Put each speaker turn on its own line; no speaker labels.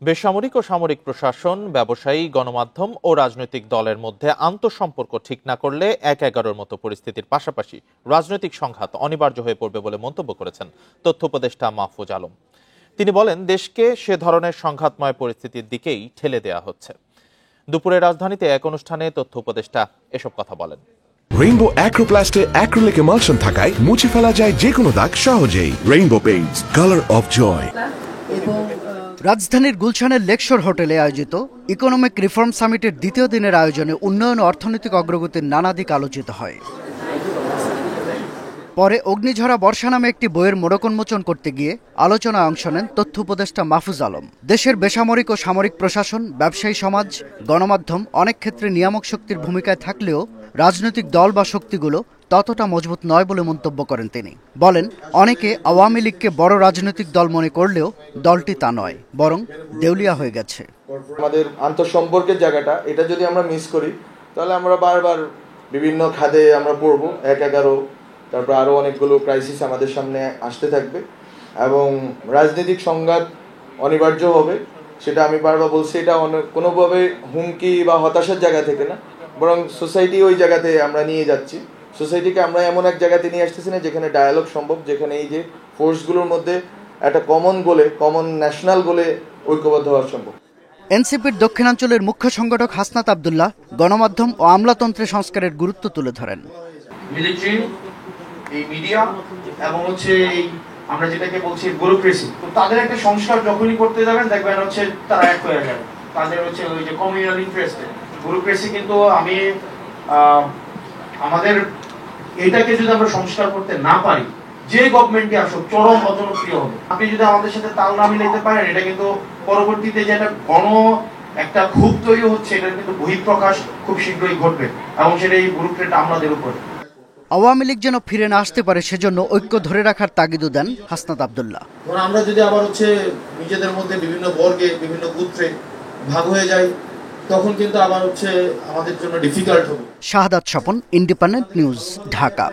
বেসামরিক ও সামরিক প্রশাসন, ব্যবসায়ী, গণমাধ্যম ও রাজনৈতিক দলের মধ্যে আন্তঃসম্পর্ক ঠিক না করলে ১/১১-র মতো পরিস্থিতির পাশাপাশি রাজনৈতিক সংঘাত অনিবার্য হয়ে পড়বে বলে মন্তব্য করেছেন তথ্য উপদেষ্টা মাহফুজ আলম। তিনি বলেন, দেশকে সে ধরনের সংঘাতময় পরিস্থিতির দিকেই ঠেলে দেয়া হচ্ছে। দুপুরে রাজধানীতে এক অনুষ্ঠানে তথ্য উপদেষ্টা এসব কথা বলেন।
রেইনবো অ্যাক্রোপ্লাস্টে অ্যাক্রিলিক এমালশন থাকায় মুছে ফেলা যায় যে কোনো দাগ সহজেই। Rainbow Paints, colour of joy.
রাজধানীর গুলশানের লেকশোর হোটেলে আয়োজিত ইকোনমিক রিফর্ম সামিটের দ্বিতীয় দিনের আয়োজনে উন্নয়ন ও অর্থনৈতিক অগ্রগতির নানা দিক আলোচিত হয়। পরে অগ্নিঝরা বর্ষা নামে একটি বইয়ের মোড়কোন্মোচন করতে গিয়ে আলোচনায় অংশ নেন তথ্য উপদেষ্টা মাহফুজ আলম। দেশের বেসামরিক ও সামরিক প্রশাসন, ব্যবসায়ী সমাজ, গণমাধ্যম অনেক ক্ষেত্রে নিয়ামক শক্তির ভূমিকায় থাকলেও রাজনৈতিক দল বা শক্তিগুলো ততটা মজবুত নয় বলে মন্তব্য করেন তিনি। বলেন, অনেকে আওয়ামী লীগকে বড় রাজনৈতিক দল মনে করলেও দলটি তা নয়, বরং দেউলিয়া হয়ে গেছে।
আমাদের আন্তঃসম্পর্কের জায়গাটা এটা যদি আমরা মিস করি, তাহলে আমরা বারবার বিভিন্ন খাদে আমরা পড়বো। ১/১১, তারপর আরও অনেকগুলো ক্রাইসিস আমাদের সামনে আসতে থাকবে এবং রাজনৈতিক সংঘাত অনিবার্য হবে। সেটা আমি বারবার বলছি, এটা কোনোভাবে হুমকি বা হতাশার জায়গা থেকে না, বরং সোসাইটি ওই জায়গাতে আমরা নিয়ে যাচ্ছি। সোসাইটিকে আমরা এমন এক জায়গাতে নিয়ে আসতেছি না যেখানে ডায়ালগ সম্ভব, যেখানে এই যে ফোর্সগুলোর মধ্যে একটা কমন গোলে, কমন ন্যাশনাল গোলে ঐক্যবদ্ধ হওয়া সম্ভব।
এনসিপির দক্ষিণাঞ্চলের মুখ্য সংগঠক হাসনাত আব্দুল্লাহ গণমাধ্যম ও আমলাতন্ত্রের সংস্কারের গুরুত্ব তুলে ধরেন।
মিলিটারি, এই মিডিয়া এবং এই আমরা যেটাকে বলছি ব্যুরোক্রেসি, তো তাদের একটা সংস্কার যখনই করতে যাবেন দেখবেন তারা এক হয়ে যাবে। তাদের ওই যে কমিউনাল ইন্টারেস্টে ব্যুরোক্রেসি, কিন্তু আমি আমাদের এটাকে যদি আমরা সংস্কার করতে না পারি, যে গভর্নমেন্টই আসুক চরম অজনপ্রিয় হবে। আপনি যদি আমাদের সাথে তাল না মিলাইতে পারেন, এটা কিন্তু পরবর্তীতে যে একটা ক্ষোভ তৈরি হচ্ছে, এটার কিন্তু বহিঃপ্রকাশ খুব শীঘ্রই ঘটবে এবং সেটা এই ব্যুরোক্রেট আমলাদের উপরে।
আওয়ামী লীগ যেন ফিরে না আসতে পারে সেজন্য ঐক্য ধরে রাখার তাগিদও দেন হাসনাত আব্দুল্লাহ।
আমরা যদি আবার নিজেদের মধ্যে বিভিন্ন বর্গে, বিভিন্ন গোত্রে ভাগ হয়ে যাই, তখন কিন্তু আবার আমাদের জন্য ডিফিকাল্ট হবে।
শাহাদাত স্বপন, ইন্ডিপেন্ডেন্ট নিউজ, ঢাকা।